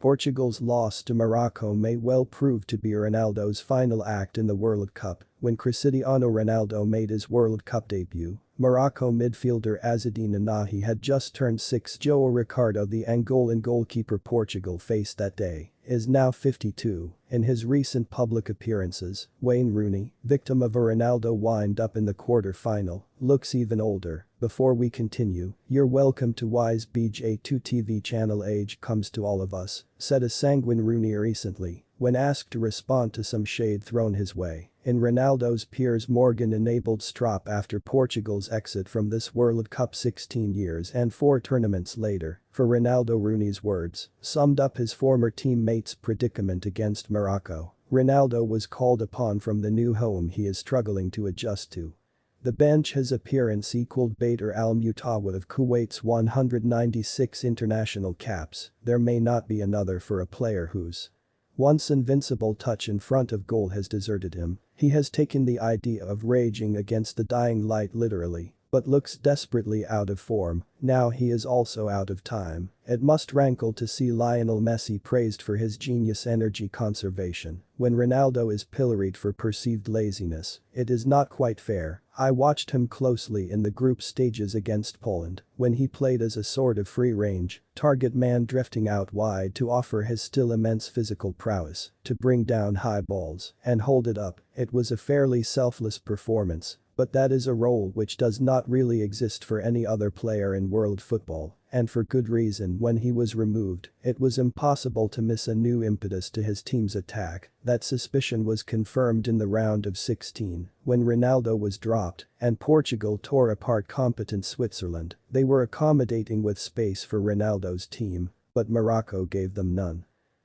Portugal's loss to Morocco may well prove to be Ronaldo's final act in the World Cup. When Cristiano Ronaldo made his World Cup debut, Morocco midfielder Azzedine Ounahi had just turned 6. João Ricardo, the Angolan goalkeeper Portugal faced that day, is now 52. In his recent public appearances, Wayne Rooney, victim of a Ronaldo wind-up in the quarter-final, looks even older. Before we continue, you're welcome to Wise BJ2 TV channel. Age comes to all of us, said a sanguine Rooney recently, when asked to respond to some shade thrown his way. In Ronaldo's Piers Morgan-enabled strop after Portugal's exit from this World Cup 16 years and 4 tournaments later, for Ronaldo, Rooney's words summed up his former teammates' predicament against Morocco. Ronaldo was called upon from the new home he is struggling to adjust to. The bench. His appearance equaled Badr Al-Mutawa of Kuwait's 196 international caps. There may not be another for a player whose once invincible touch in front of goal has deserted him. He has taken the idea of raging against the dying light literally, but looks desperately out of form. Now he is also out of time. It must rankle to see Lionel Messi praised for his genius energy conservation when Ronaldo is pilloried for perceived laziness. It is not quite fair. I watched him closely in the group stages against Poland when he played as a sort of free-range target man, drifting out wide to offer his still immense physical prowess to bring down high balls and hold it up. It was a fairly selfless performance, but that is a role which does not really exist for any other player in world football, and for good reason. When he was removed, it was impossible to miss a new impetus to his team's attack. That suspicion was confirmed in the round of 16, when Ronaldo was dropped and Portugal tore apart competent Switzerland. They were accommodating with space for Ronaldo's team, but Morocco gave them none.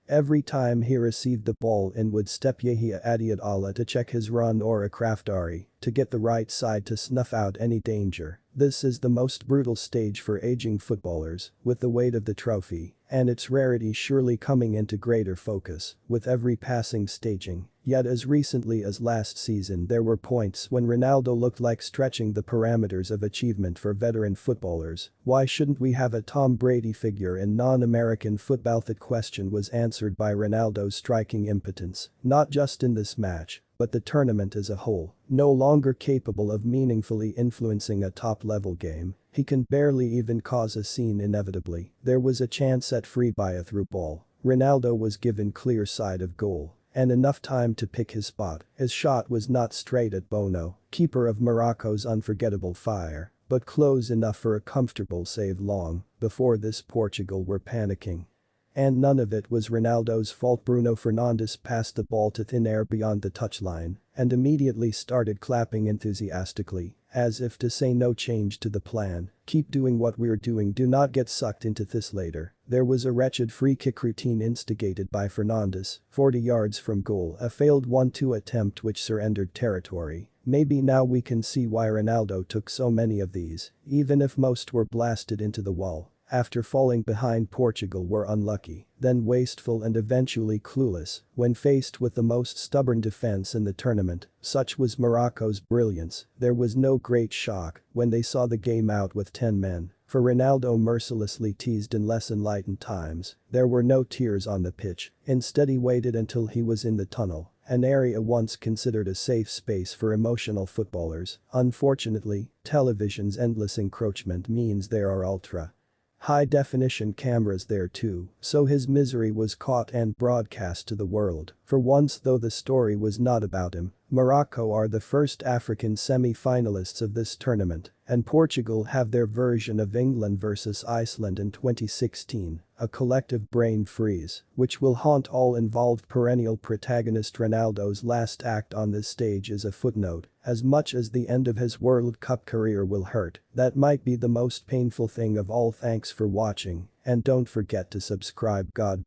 Every time he received the ball in would step Yahia Adiad Allah to check his run, or Akrafdari to get the right side to snuff out any danger. This is the most brutal stage for aging footballers, with the weight of the trophy and its rarity surely coming into greater focus with every passing staging. Yet as recently as last season there were points when Ronaldo looked like stretching the parameters of achievement for veteran footballers. Why shouldn't we have a Tom Brady figure in non-American football? That question was answered by Ronaldo's striking impotence, not just in this match, but the tournament as a whole. No longer capable of meaningfully influencing a top-level game, he can barely even cause a scene. Inevitably, there was a chance set free by a through ball. Ronaldo was given clear side of goal and enough time to pick his spot. His shot was not straight at Bono, keeper of Morocco's unforgettable fire, but close enough for a comfortable save. Long before this, Portugal were panicking. And none of it was Ronaldo's fault. Bruno Fernandes passed the ball to thin air beyond the touchline and immediately started clapping enthusiastically, as if to say no change to the plan, keep doing what we're doing, do not get sucked into this later. There was a wretched free kick routine instigated by Fernandes, 40 yards from goal, a failed 1-2 attempt which surrendered territory. Maybe now we can see why Ronaldo took so many of these, even if most were blasted into the wall. After falling behind, Portugal were unlucky, then wasteful and eventually clueless when faced with the most stubborn defense in the tournament. Such was Morocco's brilliance. There was no great shock when they saw the game out with 10 men. For Ronaldo mercilessly teased in less enlightened times, there were no tears on the pitch. Instead he waited until he was in the tunnel, an area once considered a safe space for emotional footballers. Unfortunately, television's endless encroachment means there are ultra high-definition cameras there too, so his misery was caught and broadcast to the world. For once, though the story was not about him, Morocco are the first African semi-finalists of this tournament, and Portugal have their version of England versus Iceland in 2016, a collective brain freeze, which will haunt all involved. Perennial protagonist Ronaldo's last act on this stage is a footnote. As much as the end of his World Cup career will hurt, that might be the most painful thing of all. Thanks for watching, and don't forget to subscribe. God